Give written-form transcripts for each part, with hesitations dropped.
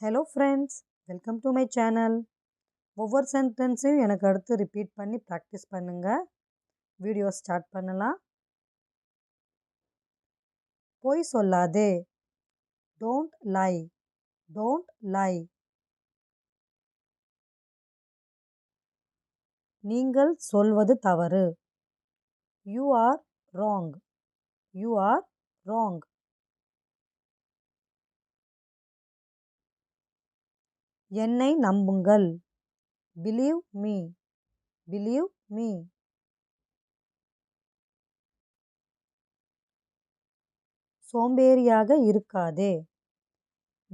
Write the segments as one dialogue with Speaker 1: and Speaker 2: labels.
Speaker 1: Hello friends, welcome to my channel. ஒவ்வொரு சென்டென்ஸையும் எனக்கு அடுத்து ரிப்பீட் பண்ணி ப்ராக்டிஸ் பண்ணுங்க. வீடியோ ஸ்டார்ட் பண்ணலாம். பொய் சொல்லாதே. Don't lie. Don't lie. நீங்கள் சொல்வது தவறு. You are wrong. You are wrong. என்னை நம்புங்கள். Believe me. Believe me. சோம்பேறியாக இருக்காதே.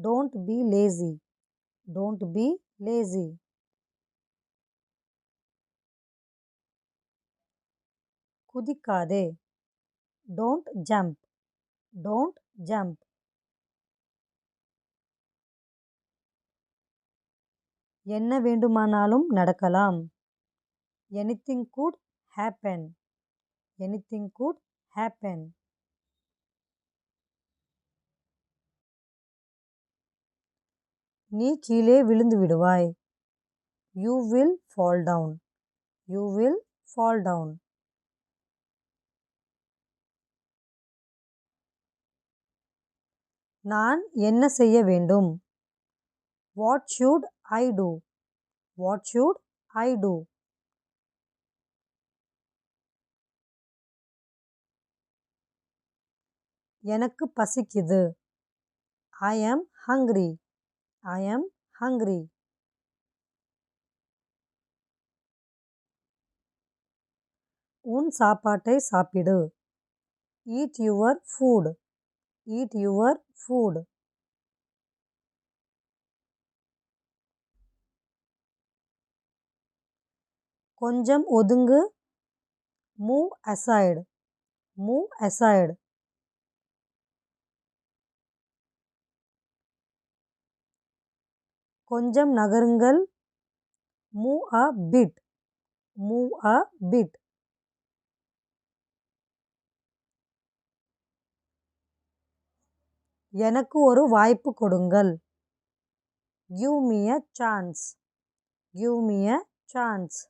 Speaker 1: Don't be lazy. Don't be lazy. குதிக்காதே. Don't jump. Don't jump. என்ன வேண்டுமானாலும் நடக்கலாம். Anything good happen. Anything good happen. நீ கீழே விழுந்து விடுவாய். You will fall down. You will fall down. நான் என்ன செய்ய வேண்டும்? What should I do? What should I do? எனக்கு பசிக்குது. ஐ am hungry. I am hungry. உன் சாப்பாட்டை சாப்பிடு. Eat your food. Eat your food. கொஞ்சம் ஒதுங்கு. Move aside. Move aside. கொஞ்சம் நகருங்கள். Move a bit. Move a bit. எனக்கு ஒரு வாய்ப்பு கொடுங்கள். Give me a chance. Give me a chance.